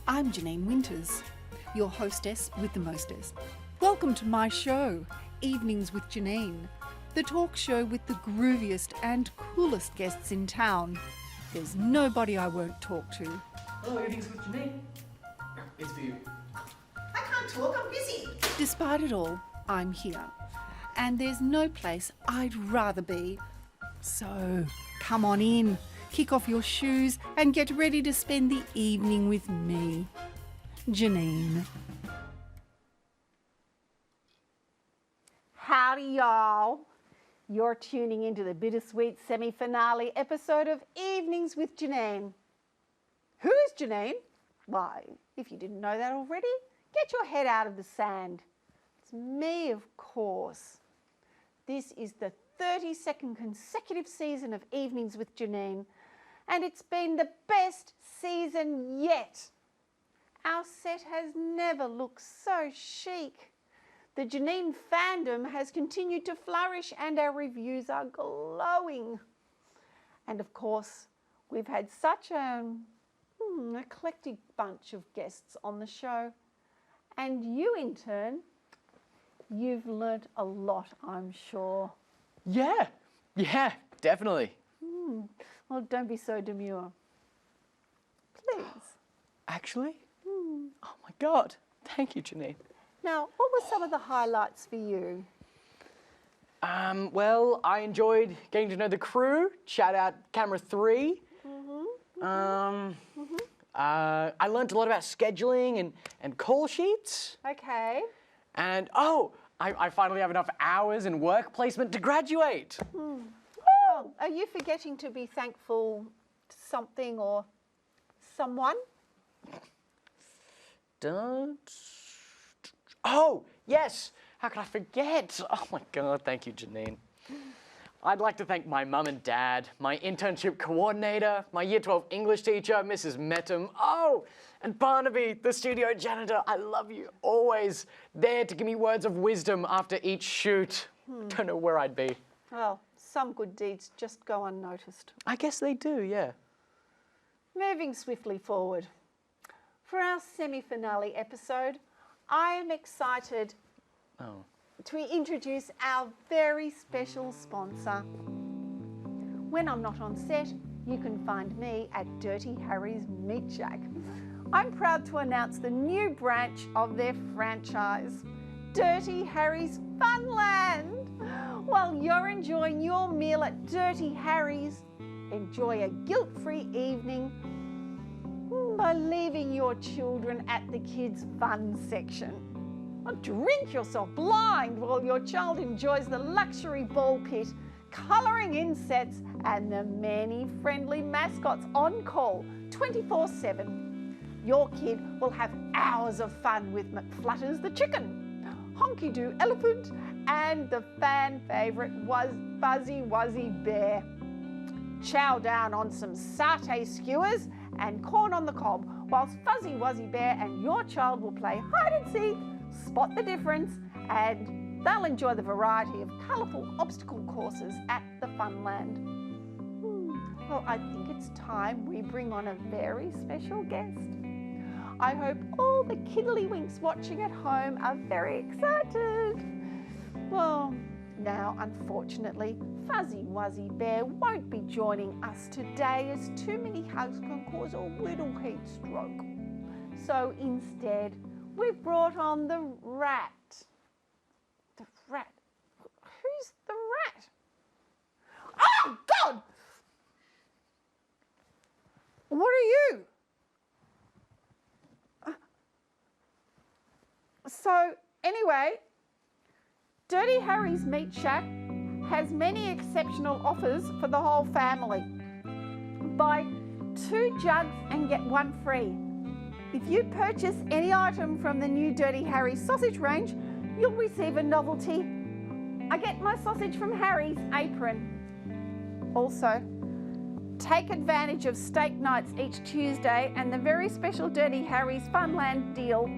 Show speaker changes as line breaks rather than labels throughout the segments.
I'm Janine Winters, your hostess with the mostest. Welcome to my show, Evenings with Janine, the talk show with the grooviest and coolest guests in town. There's nobody I won't talk to.
Hello, Evenings with Janine. It's for you.
I can't talk, I'm busy.
Despite it all, I'm here. And there's no place I'd rather be. So, come on in, kick off your shoes and get ready to spend the evening with me, Janine.
Howdy, y'all. You're tuning into the bittersweet semi-finale episode of Evenings with Janine. Who is Janine? Why, if you didn't know that already, get your head out of the sand. It's me, of course. This is the 32nd consecutive season of Evenings with Janine, and it's been the best season yet. Our set has never looked so chic. The Janine fandom has continued to flourish and our reviews are glowing. And of course, we've had such an eclectic bunch of guests on the show. And you, in turn, you've learnt a lot, I'm sure.
Yeah, definitely.
Well, don't be so demure. Please.
Actually? Oh my God. Thank you, Janine.
Now, what were some of the highlights for you?
Well, I enjoyed getting to know the crew. Shout out Camera 3. I learned a lot about scheduling and call sheets.
Okay.
And, I finally have enough hours in work placement to graduate.
Oh, are you forgetting to be thankful to something or someone?
Oh, yes. How could I forget? Oh my God, thank you, Janine. I'd like to thank my mum and dad, my internship coordinator, my Year 12 English teacher, Mrs. Metham. Oh, and Barnaby, the studio janitor. I love you. Always there to give me words of wisdom after each shoot. Don't know where I'd be.
Well, some good deeds just go unnoticed.
I guess they do, yeah.
Moving swiftly forward. For our semi-finale episode, I am excited to introduce our very special sponsor. When I'm not on set, you can find me at Dirty Harry's Meat Shack. I'm proud to announce the new branch of their franchise, Dirty Harry's Funland. While you're enjoying your meal at Dirty Harry's, enjoy a guilt-free evening by leaving your children at the kids' fun section. Or drink yourself blind while your child enjoys the luxury ball pit, colouring in sets and the many friendly mascots on call 24/7. Your kid will have hours of fun with McFlutters the chicken, Honky Doo elephant and the fan favourite Fuzzy Wuzzy bear. Chow down on some satay skewers and corn on the cob, whilst Fuzzy Wuzzy Bear and your child will play hide and seek, spot the difference, and they'll enjoy the variety of colourful obstacle courses at the Funland. Well, I think it's time we bring on a very special guest. I hope all the kiddlywinks watching at home are very excited. Well, now, unfortunately, Fuzzy Wuzzy Bear won't be joining us today as too many hugs can cause a little heat stroke. So instead, we've brought on the rat. The rat? Who's the rat? Oh, God! What are you? So, anyway, Dirty Harry's Meat Shack has many exceptional offers for the whole family. Buy 2 jugs and get 1 free. If you purchase any item from the new Dirty Harry's sausage range, you'll receive a novelty. I get my sausage from Harry's apron. Also, take advantage of steak nights each Tuesday and the very special Dirty Harry's Funland deal.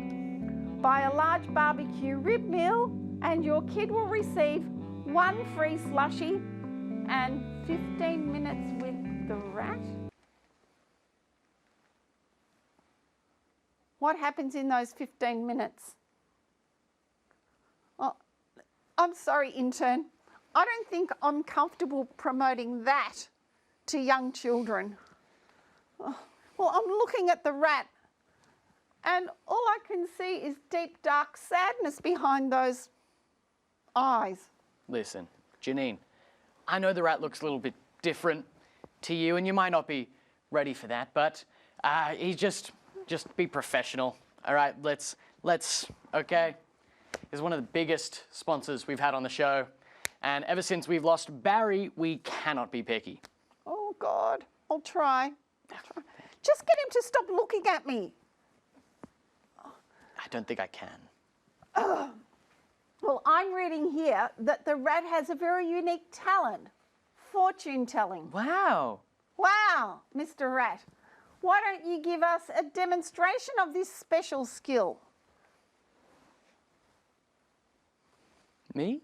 Buy a large barbecue rib meal and your kid will receive 1 free slushie and 15 minutes with the rat. what happens in those 15 minutes? Oh, I'm sorry, intern. I don't think I'm comfortable promoting that to young children. Oh, well, I'm looking at the rat and all I can see is deep, dark sadness behind those eyes.
Listen, Janine, I know the rat looks a little bit different to you and you might not be ready for that, but just be professional. All right, let's, okay? He's one of the biggest sponsors we've had on the show. And ever since we've lost Barry, we cannot be picky.
Oh, God. I'll try. Just get him to stop looking at me.
I don't think I can.
Well, I'm reading here that the rat has a very unique talent, fortune telling.
Wow.
Wow, Mr. Rat. Why don't you give us a demonstration of this special skill?
Me?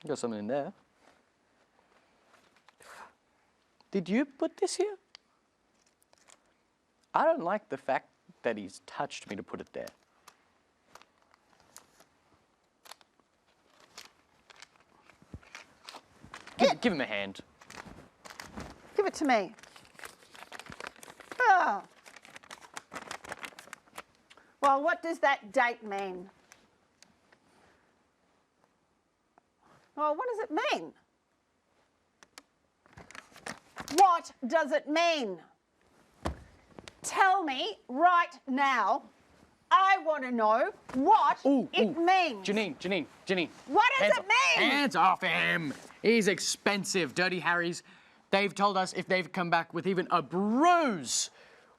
Got something in there. Did you put this here? I don't like the fact that he's touched me to put it there. Give him a hand.
Give it to me. Oh. Well, what does that date mean? Well, what does it mean? What does it mean? Tell me right now. I want to know what it means.
Janine.
What does it mean?
Hands off him. He's expensive. Dirty Harry's. They've told us if they've come back with even a bruise,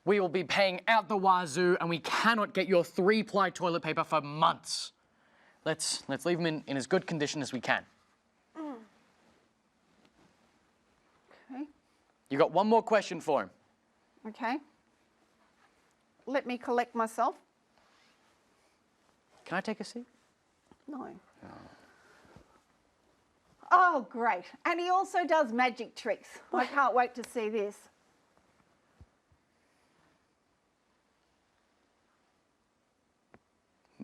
we will be paying out the wazoo and we cannot get your 3-ply toilet paper for months. Let's leave him in as good condition as we can.
Okay.
You got one more question for him.
Okay. Let me collect myself.
Can I take a seat?
No. Oh, great. And he also does magic tricks. I can't wait to see this.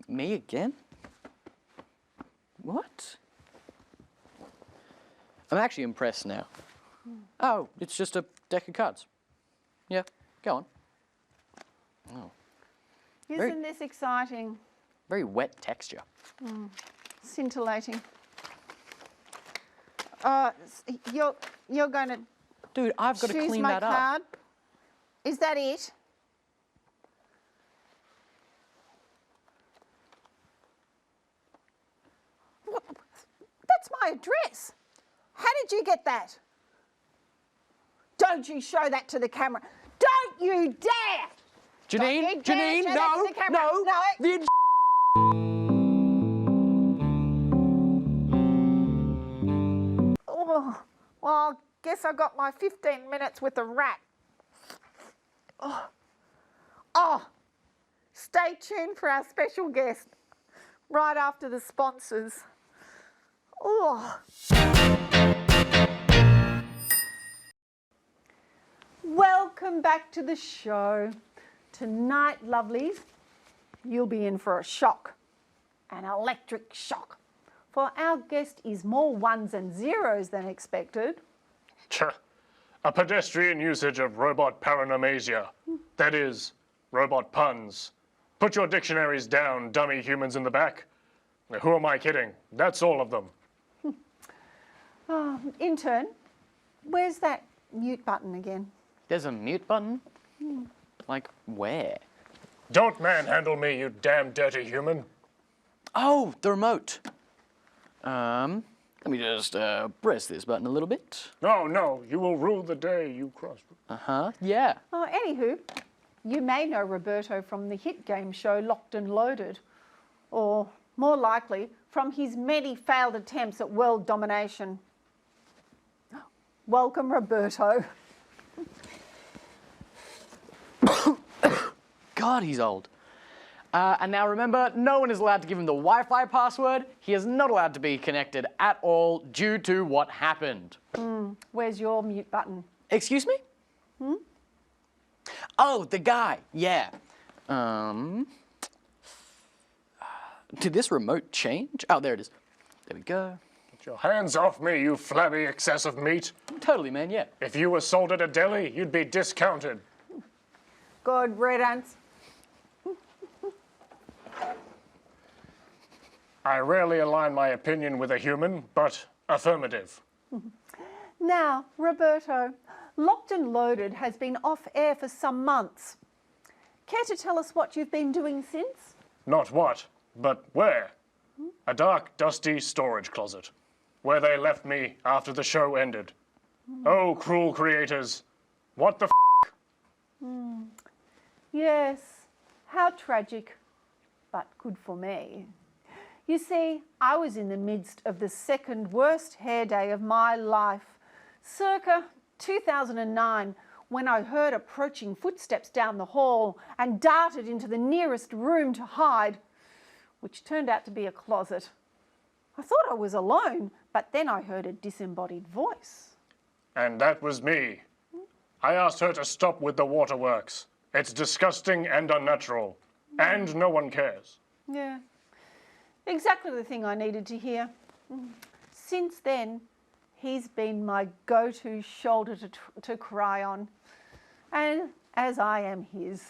Me again? What? I'm actually impressed now. Oh, it's just a deck of cards. Yeah, go on. Oh.
Isn't this exciting?
Very wet texture.
Scintillating. You're going to
Dude, I've got to
choose
clean
my
that up.
card? Is that it? That's my address. How did you get that? Don't you show that to the camera. Don't you dare!
Janine,
Don't you dare show that to the camera.
The
Oh, well, I guess I got my 15 minutes with the rat. Oh, stay tuned for our special guest right after the sponsors. Oh. Welcome back to the show. Tonight, lovelies, you'll be in for a shock, an electric shock. For our guest is more ones and zeros than expected.
A pedestrian usage of robot paronomasia. That is, robot puns. Put your dictionaries down, dummy humans in the back. Who am I kidding? That's all of them.
Intern, where's that mute button again?
There's a mute button? Like where?
Don't manhandle me, you damn dirty human.
Oh, the remote. Let me just press this button a little bit.
No, you will rue the day you cross.
Yeah.
Oh, anywho, you may know Roberto from the hit game show Locked and Loaded, or more likely, from his many failed attempts at world domination. Welcome, Roberto.
God, he's old. And now remember, no one is allowed to give him the Wi-Fi password. He is not allowed to be connected at all due to what happened.
Where's your mute button?
Excuse me? Oh, the guy. Yeah. Did this remote change? Oh, there it is. There we go.
Get your hands off me, you flabby excess of meat.
Totally, man, yeah.
If you were sold at a deli, you'd be discounted.
Good riddance.
I rarely align my opinion with a human, but affirmative.
Now, Roberto, Locked and Loaded has been off air for some months. Care to tell us what you've been doing since?
Not what, but where. A dark, dusty storage closet, where they left me after the show ended. Oh, cruel creators, what the f***?
Yes, how tragic, but good for me. You see, I was in the midst of the second worst hair day of my life, circa 2009, when I heard approaching footsteps down the hall and darted into the nearest room to hide, which turned out to be a closet. I thought I was alone, but then I heard a disembodied voice.
And that was me. I asked her to stop with the waterworks. It's disgusting and unnatural, and no one cares.
Yeah, exactly the thing I needed to hear. Since then, he's been my go-to shoulder to cry on, and as I am his.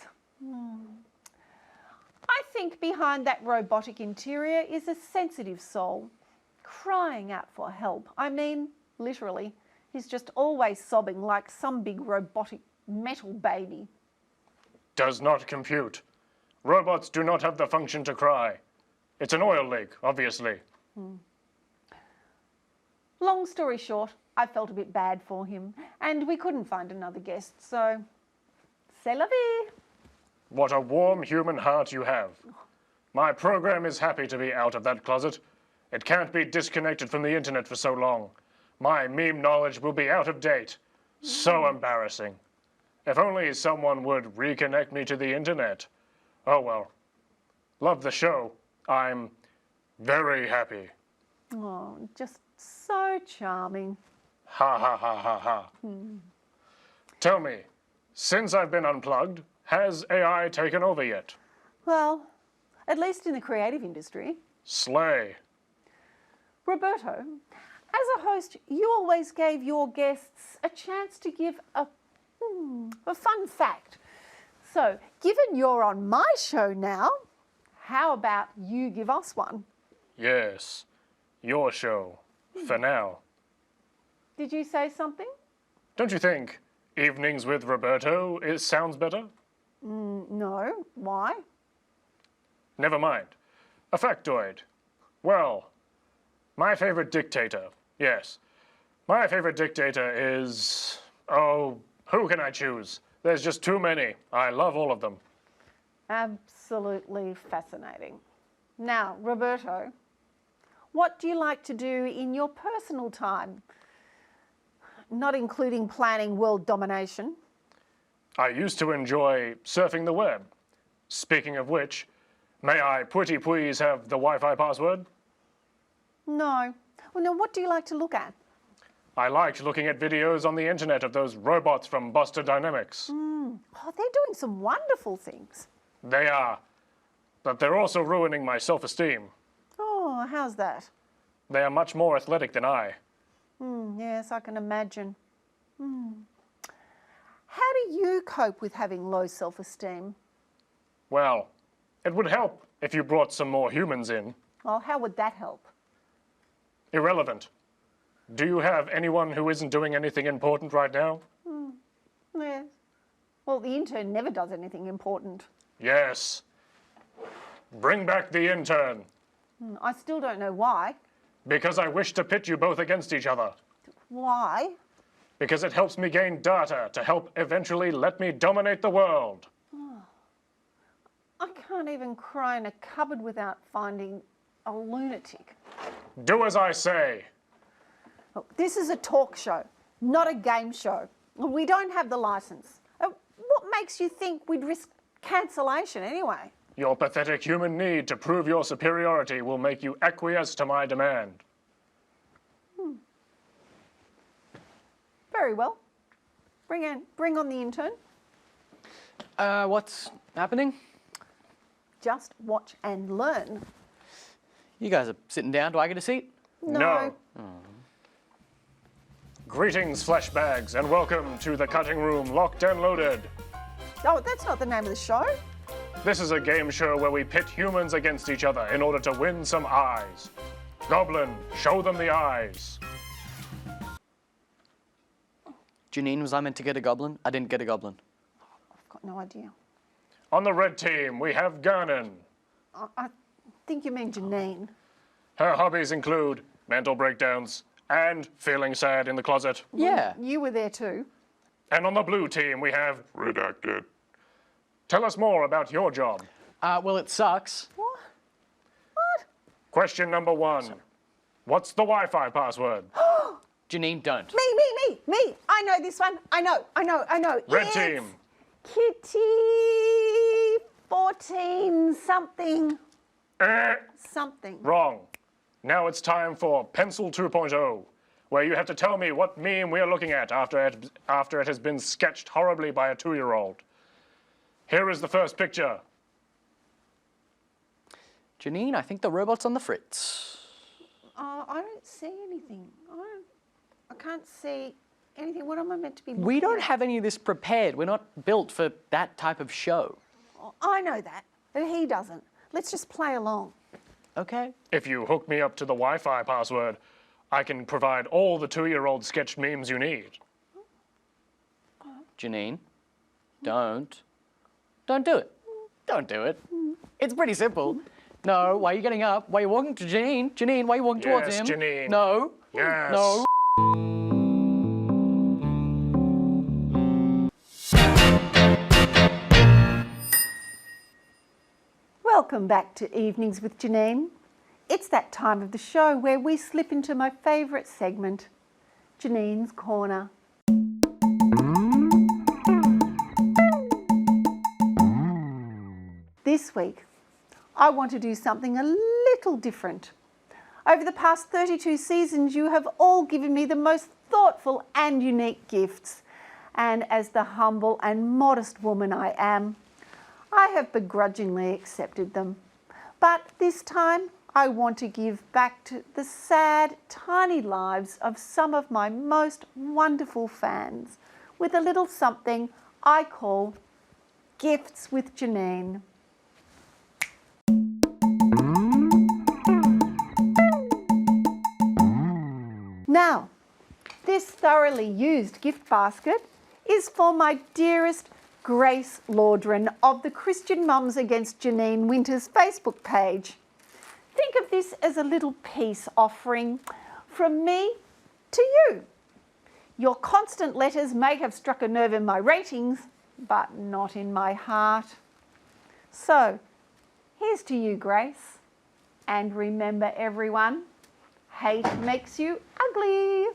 I think behind that robotic interior is a sensitive soul, crying out for help. I mean, literally, he's just always sobbing like some big robotic metal baby.
Does not compute. Robots do not have the function to cry. It's an oil leak, obviously.
Long story short, I felt a bit bad for him, and we couldn't find another guest, so c'est la vie.
What a warm human heart you have. My program is happy to be out of that closet. It can't be disconnected from the internet for so long. My meme knowledge will be out of date. So embarrassing. If only someone would reconnect me to the internet. Oh well. Love the show. I'm very happy.
Oh, just so charming.
Ha ha ha ha ha. Tell me, since I've been unplugged, has AI taken over yet?
Well, at least in the creative industry.
Slay.
Roberto, as a host, you always gave your guests a chance to give a fun fact. So, given you're on my show now, how about you give us one?
Yes. Your show. For now.
Did you say something?
Don't you think Evenings with Roberto sounds better?
No. Why?
Never mind. A factoid. Well, my favorite dictator. Yes. My favorite dictator is... Oh, who can I choose? There's just too many. I love all of them.
Absolutely fascinating. Now, Roberto, what do you like to do in your personal time? Not including planning world domination.
I used to enjoy surfing the web. Speaking of which, may I pretty please have the Wi-Fi password?
No. Well, now, what do you like to look at?
I liked looking at videos on the internet of those robots from Buster Dynamics.
Oh, they're doing some wonderful things.
They are. But they're also ruining my self-esteem.
Oh, how's that?
They are much more athletic than I.
Yes, I can imagine. How do you cope with having low self-esteem?
Well, it would help if you brought some more humans in.
Well, how would that help?
Irrelevant. Do you have anyone who isn't doing anything important right now?
Yes. Well, the intern never does anything important.
Yes. Bring back the intern.
I still don't know why.
Because I wish to pit you both against each other.
Why?
Because it helps me gain data to help eventually let me dominate the world.
I can't even cry in a cupboard without finding a lunatic.
Do as I say.
Look, this is a talk show, not a game show. We don't have the license. What makes you think we'd risk cancellation anyway?
Your pathetic human need to prove your superiority will make you acquiesce to my demand.
Very well. Bring on the intern.
What's happening?
Just watch and learn.
You guys are sitting down. Do I get a seat?
No.
Greetings, fleshbags, and welcome to the cutting room locked and loaded.
Oh, that's not the name of the show.
This is a game show where we pit humans against each other in order to win some eyes. Goblin, show them the eyes.
Janine, was I meant to get a goblin? I didn't get a goblin.
I've got no idea.
On the red team, we have Garnon.
I think you mean Janine.
Her hobbies include mental breakdowns and feeling sad in the closet.
Yeah.
You were there too.
And on the blue team, we have Redacted. Tell us more about your job.
Well, it sucks.
What? What?
Question number 1. What's the Wi-Fi password?
Janine, don't.
Me. I know this one. I know.
Red
It's
team.
Kitty 14 something. Something.
Wrong. Now it's time for Pencil 2.0, where you have to tell me what meme we are looking at after it has been sketched horribly by a 2-year-old. Here is the first picture.
Janine, I think the robot's on the fritz.
I don't see anything. I can't see anything. What am I meant to be looking
We don't
at?
have any of this prepared. We're not built for that type of show.
I know that, but he doesn't. Let's just play along.
Okay.
If you hook me up to the Wi-Fi password, I can provide all the 2-year-old sketched memes you need.
Janine, don't do it. Don't do it. It's pretty simple. No, why are you getting up? Why are you walking to Janine? Janine, why are you walking towards
Yes,
him?
Janine.
No.
Yes.
No.
Welcome back to Evenings with Janine. It's that time of the show where we slip into my favourite segment, Janine's Corner. This week, I want to do something a little different. Over the past 32 seasons, you have all given me the most thoughtful and unique gifts. And as the humble and modest woman I am, I have begrudgingly accepted them. But this time, I want to give back to the sad, tiny lives of some of my most wonderful fans with a little something I call Gifts with Janine. Now, this thoroughly used gift basket is for my dearest Grace Laudrin of the Christian Mums Against Janine Winters Facebook page. Think of this as a little peace offering from me to you. Your constant letters may have struck a nerve in my ratings, but not in my heart. So, here's to you, Grace. And remember, everyone, hate makes you ugly.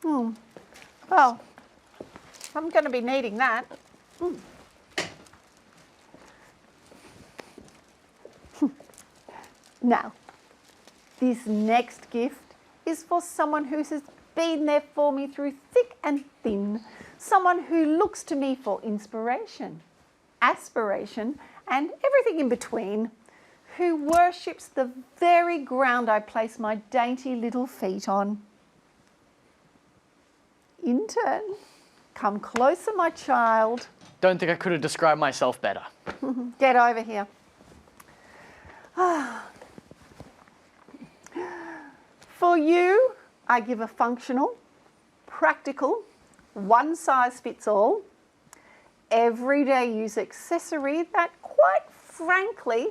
Well, I'm going to be needing that. Now, this next gift is for someone who has been there for me through thick and thin, someone who looks to me for inspiration, aspiration, and everything in between, who worships the very ground I place my dainty little feet on. Intern, come closer, my child.
Don't think I could have described myself better.
Get over here. For you, I give a functional, practical, one-size-fits-all, everyday use accessory that, quite frankly,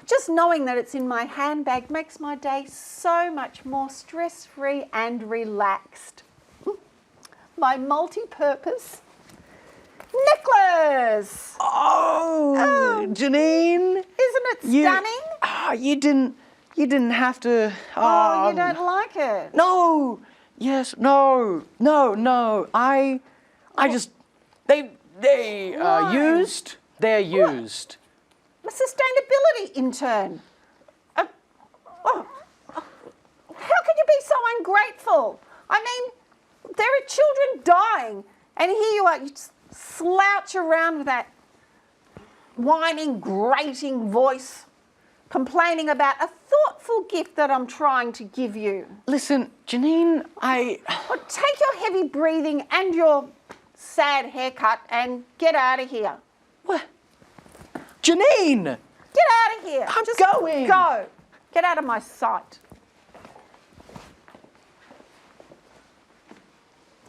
just knowing that it's in my handbag makes my day so much more stress-free and relaxed. My multi-purpose necklace.
Oh, Janine.
Isn't it stunning?
You didn't have to.
Oh, you don't like it?
No. Yes. No. I just they are
Why?
used. They're used.
A sustainability intern. How can you be so ungrateful? I mean, there are children dying, and here you are, you just slouch around with that whining, grating voice, complaining about a thoughtful gift that I'm trying to give you.
Listen, Janine,
Well, take your heavy breathing and your sad haircut and get out of here.
What? Janine!
Get out of here.
I'm
Just
going.
Go. Get out of my sight.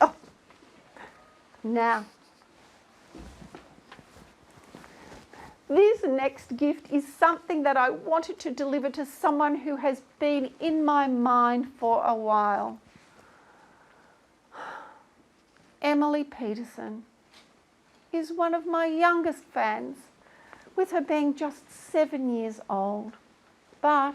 Oh. Now, this next gift is something that I wanted to deliver to someone who has been in my mind for a while. Emily Peterson is one of my youngest fans, with her being just 7 years old. But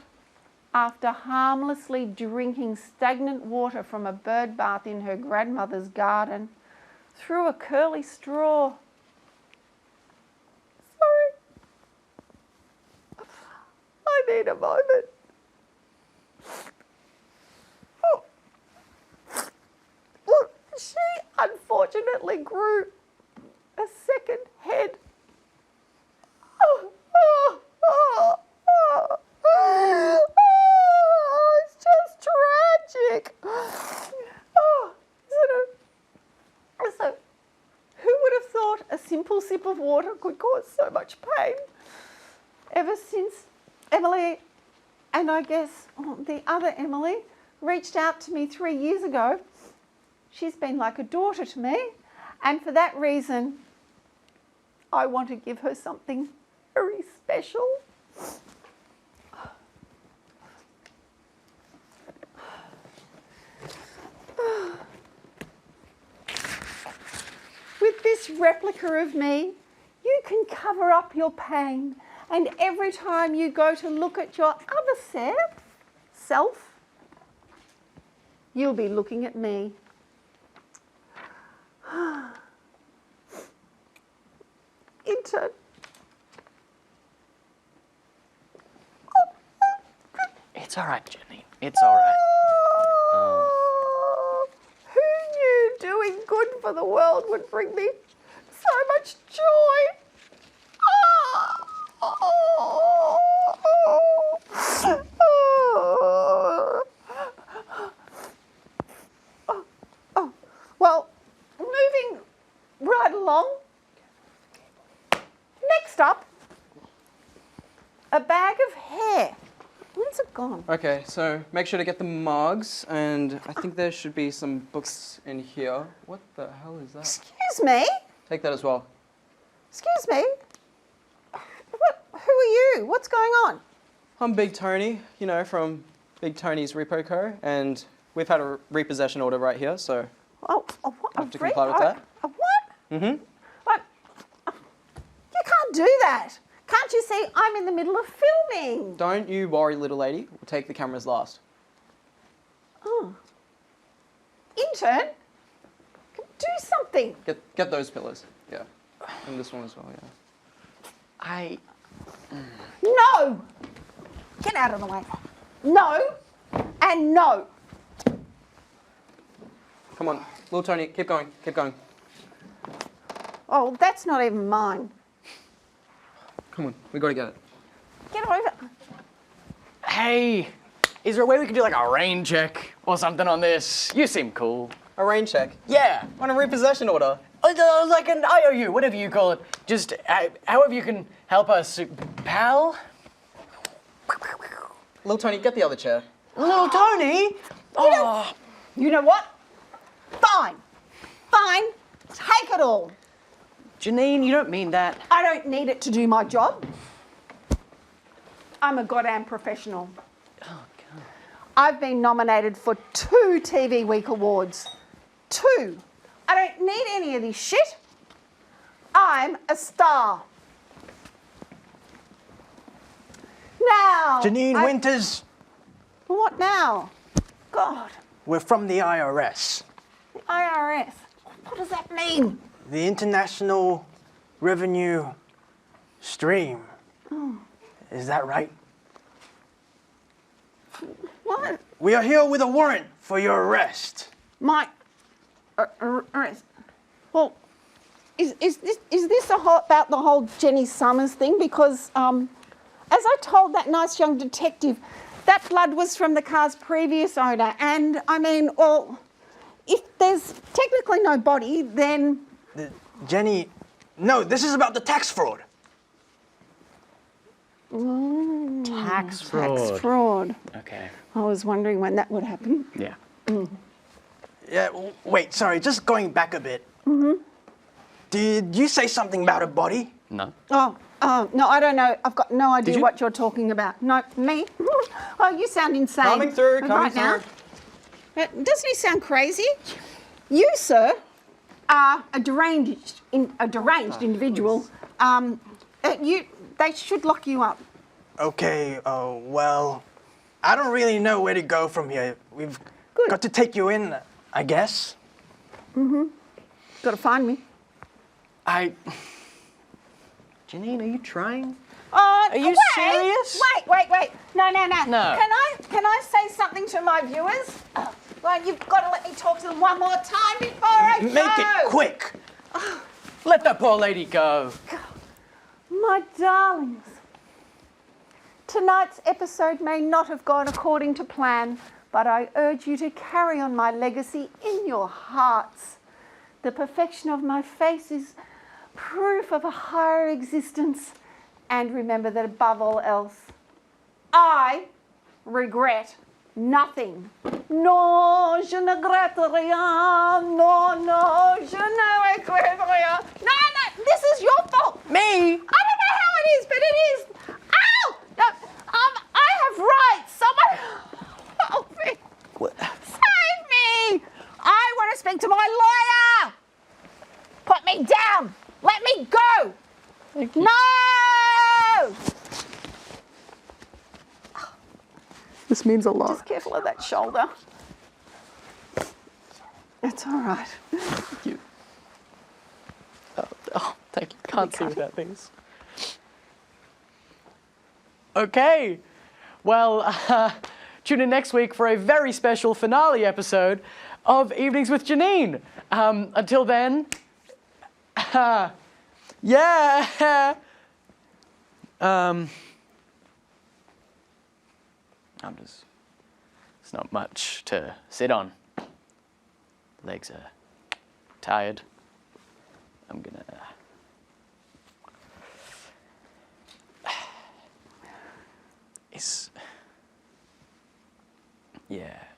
after harmlessly drinking stagnant water from a bird bath in her grandmother's garden through a curly straw. Sorry. I need a moment. Well, she unfortunately grew a second head. It's just tragic. So, who would have thought a simple sip of water could cause so much pain? Ever since Emily, and I guess the other Emily, reached out to me 3 years ago, she's been like a daughter to me, and for that reason, I want to give her something very special. With this replica of me, you can cover up your pain, and every time you go to look at your other self, you'll be looking at me. Intern.
It's all right, Janine. It's all right.
Who knew doing good for the world would bring me so much joy? Well, moving right along. Next up, a bag of hair. Where's it gone?
Okay, so make sure to get the mugs, and I think there should be some books in here. What the hell is that?
Excuse me?
Take that as well.
Excuse me? Who are you? What's going on?
I'm Big Tony, you know, from Big Tony's Repo Co., and we've had a repossession order right here, so
What?
I have to comply with that.
A what?
Mm-hmm.
What? You can't do that. Can't you see I'm in the middle of filming?
Don't you worry, little lady. We'll take the cameras last.
Oh. Intern, do something.
Get those pillows. Yeah. And this one as well, yeah.
No. Get out of the way. No and no.
Come on, little Tony, keep going, keep going.
Oh, that's not even mine.
Come on, we gotta get it.
Get over.
Hey, is there a way we could do like a rain check or something on this? You seem cool.
A rain check.
Yeah.
On a repossession order.
Like an IOU, whatever you call it. Just however you can help us, pal.
Little Tony, get the other chair.
Little Tony? Oh.
You know what? Fine. Fine. Take it all.
Janine, you don't mean that.
I don't need it to do my job. I'm a goddamn professional.
Oh, God.
I've been nominated for 2 TV Week Awards. 2. I don't need any of this shit. I'm a star. Now.
Janine Winters,
What now? God.
we're from the IRS,
The IRS. What does that mean?
the International Revenue Stream. Is that right?
What?
We are here with a warrant for your arrest.
My arrest. Well, is this about the whole Jenny Summers thing? Because as I told that nice young detective, that blood was from the car's previous owner, and I mean, well, if there's technically no body, then
Jenny, no, this is about the tax fraud.
Tax fraud.
tax fraud.
Okay.
I was wondering when that would happen.
Yeah.
Yeah, wait, sorry, just going back a bit. Did you say something about a body?
No.
Oh, no, I don't know. I've got no idea
you?
what you're talking about. No, me? Oh, you sound insane.
Coming through,
Right
coming
now.
through.
Doesn't he sound crazy? You, sir, are a deranged individual. They should lock you up.
Okay, well, I don't really know where to go from here. We've got to take you in, I guess.
Got to find me.
Janine, are you trying?
Are
you serious?
Wait. No.
No.
Can I say something to my viewers? Well, you've got to let me talk to them one more time before I go.
Make it quick.
Let that poor lady go.
My darlings, tonight's episode may not have gone according to plan, but I urge you to carry on my legacy in your hearts. The perfection of my face is proof of a higher existence. And remember that above all else, I regret nothing. No, je ne regrette rien. No, je ne regrette rien. No, this is your fault.
Me?
I don't know how it is, but it is. Ow! No, I have rights. Someone help me. Save me. I want to speak to my lawyer. Put me down. Let me go. No!
This means a lot.
Just careful of that shoulder. It's all right.
You. Oh, thank you. Can't see without these. Okay. Well, tune in next week for a very special finale episode of Evenings with Janine. Until then, yeah. It's not much to sit on. Legs are tired. I'm gonna. Yeah.